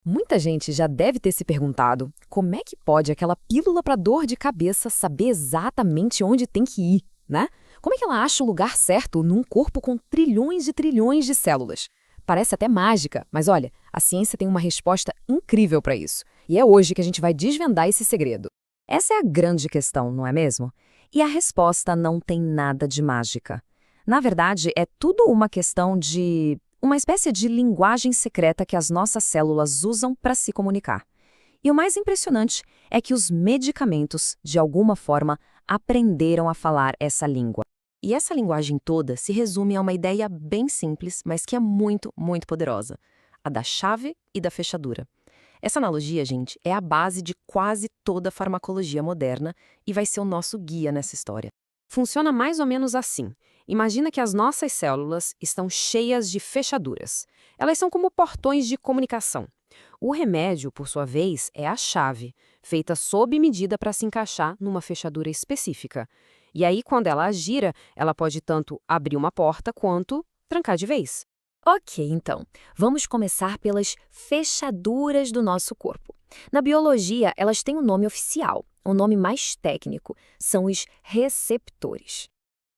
Muita gente já deve ter se perguntado como é que pode aquela pílula para dor de cabeça saber exatamente onde tem que ir, né? Como é que ela acha o lugar certo num corpo com trilhões de células? Parece até mágica, mas olha, a ciência tem uma resposta incrível para isso. E é hoje que a gente vai desvendar esse segredo. Essa é a grande questão, não é mesmo? E a resposta não tem nada de mágica. Na verdade, é tudo uma questão de uma espécie de linguagem secreta que as nossas células usam para se comunicar. E o mais impressionante é que os medicamentos, de alguma forma, aprenderam a falar essa língua. E essa linguagem toda se resume a uma ideia bem simples, mas que é muito poderosa: a da chave e da fechadura. Essa analogia, gente, é a base de quase toda a farmacologia moderna e vai ser o nosso guia nessa história. Funciona mais ou menos assim. Imagina que as nossas células estão cheias de fechaduras. Elas são como portões de comunicação. O remédio, por sua vez, é a chave, feita sob medida para se encaixar numa fechadura específica. E aí, quando ela gira, ela pode tanto abrir uma porta quanto trancar de vez. Ok, então, vamos começar pelas fechaduras do nosso corpo. Na biologia, elas têm um nome oficial, um nome mais técnico, são os receptores.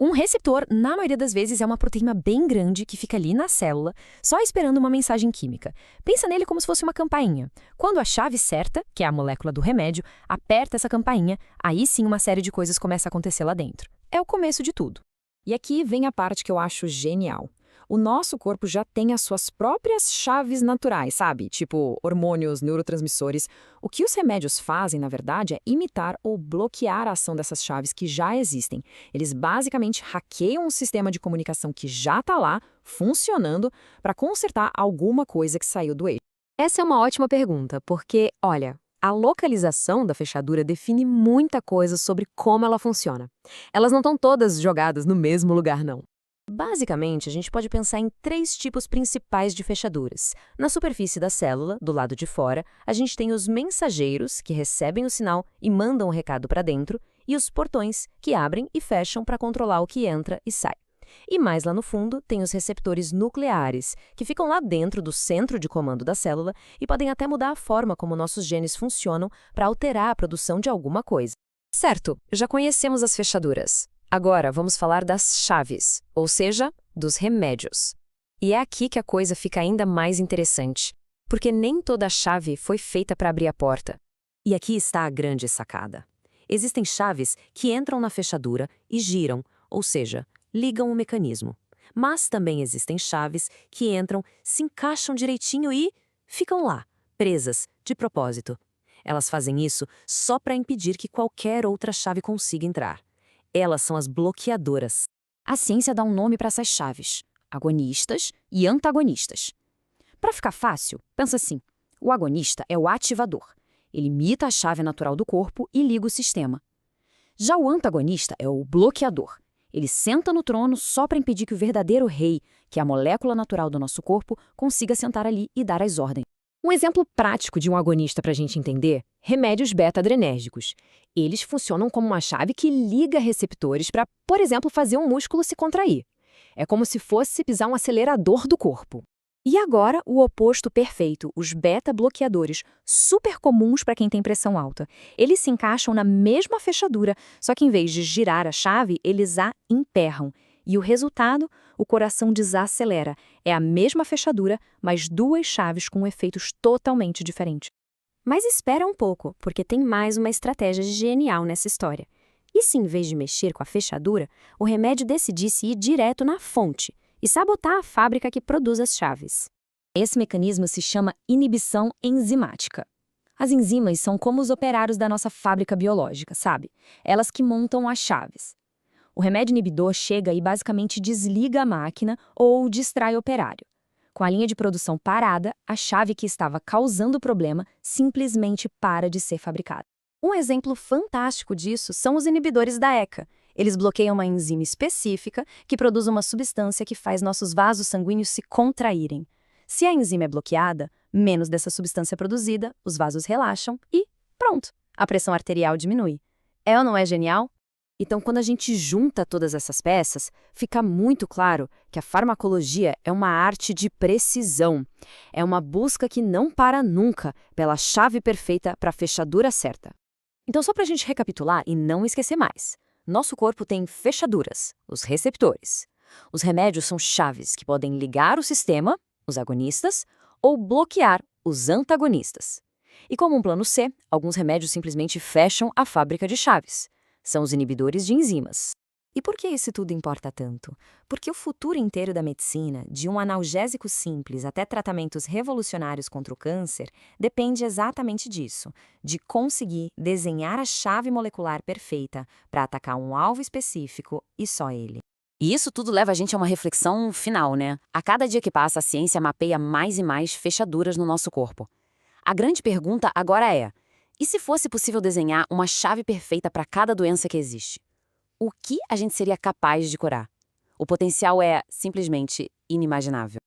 Um receptor, na maioria das vezes, é uma proteína bem grande que fica ali na célula, só esperando uma mensagem química. Pensa nele como se fosse uma campainha. Quando a chave certa, que é a molécula do remédio, aperta essa campainha, aí sim uma série de coisas começa a acontecer lá dentro. É o começo de tudo. E aqui vem a parte que eu acho genial. O nosso corpo já tem as suas próprias chaves naturais, sabe? Tipo hormônios, neurotransmissores. O que os remédios fazem, na verdade, é imitar ou bloquear a ação dessas chaves que já existem. Eles basicamente hackeiam um sistema de comunicação que já está lá, funcionando, para consertar alguma coisa que saiu do eixo. Essa é uma ótima pergunta, porque, olha, a localização da fechadura define muita coisa sobre como ela funciona. Elas não estão todas jogadas no mesmo lugar, não. Basicamente, a gente pode pensar em três tipos principais de fechaduras. Na superfície da célula, do lado de fora, a gente tem os mensageiros, que recebem o sinal e mandam o recado para dentro, e os portões, que abrem e fecham para controlar o que entra e sai. E mais lá no fundo, tem os receptores nucleares, que ficam lá dentro do centro de comando da célula e podem até mudar a forma como nossos genes funcionam para alterar a produção de alguma coisa. Certo, já conhecemos as fechaduras. Agora vamos falar das chaves, ou seja, dos remédios. E é aqui que a coisa fica ainda mais interessante, porque nem toda chave foi feita para abrir a porta. E aqui está a grande sacada. Existem chaves que entram na fechadura e giram, ou seja, ligam o mecanismo. Mas também existem chaves que entram, se encaixam direitinho e ficam lá, presas, de propósito. Elas fazem isso só para impedir que qualquer outra chave consiga entrar. Elas são as bloqueadoras. A ciência dá um nome para essas chaves: agonistas e antagonistas. Para ficar fácil, pensa assim: o agonista é o ativador. Ele imita a chave natural do corpo e liga o sistema. Já o antagonista é o bloqueador. Ele senta no trono só para impedir que o verdadeiro rei, que é a molécula natural do nosso corpo, consiga sentar ali e dar as ordens. Um exemplo prático de um agonista para a gente entender: remédios beta-adrenérgicos. Eles funcionam como uma chave que liga receptores para, por exemplo, fazer um músculo se contrair. É como se fosse pisar um acelerador do corpo. E agora, o oposto perfeito, os beta-bloqueadores, super comuns para quem tem pressão alta. Eles se encaixam na mesma fechadura, só que em vez de girar a chave, eles a emperram. E o resultado? O coração desacelera. É a mesma fechadura, mas duas chaves com efeitos totalmente diferentes. Mas espera um pouco, porque tem mais uma estratégia genial nessa história. E se, em vez de mexer com a fechadura, o remédio decidisse ir direto na fonte e sabotar a fábrica que produz as chaves? Esse mecanismo se chama inibição enzimática. As enzimas são como os operários da nossa fábrica biológica, sabe? Elas que montam as chaves. O remédio inibidor chega e basicamente desliga a máquina ou distrai o operário. Com a linha de produção parada, a chave que estava causando o problema simplesmente para de ser fabricada. Um exemplo fantástico disso são os inibidores da ECA. Eles bloqueiam uma enzima específica que produz uma substância que faz nossos vasos sanguíneos se contraírem. Se a enzima é bloqueada, menos dessa substância é produzida, os vasos relaxam e pronto, a pressão arterial diminui. É ou não é genial? Então, quando a gente junta todas essas peças, fica muito claro que a farmacologia é uma arte de precisão. É uma busca que não para nunca pela chave perfeita para a fechadura certa. Então, só para a gente recapitular e não esquecer mais. Nosso corpo tem fechaduras, os receptores. Os remédios são chaves que podem ligar o sistema, os agonistas, ou bloquear os antagonistas. E como um plano C, alguns remédios simplesmente fecham a fábrica de chaves. São os inibidores de enzimas. E por que isso tudo importa tanto? Porque o futuro inteiro da medicina, de um analgésico simples até tratamentos revolucionários contra o câncer, depende exatamente disso, de conseguir desenhar a chave molecular perfeita para atacar um alvo específico e só ele. E isso tudo leva a gente a uma reflexão final, né? A cada dia que passa, a ciência mapeia mais e mais fechaduras no nosso corpo. A grande pergunta agora é: e se fosse possível desenhar uma chave perfeita para cada doença que existe? O que a gente seria capaz de curar? O potencial é simplesmente inimaginável.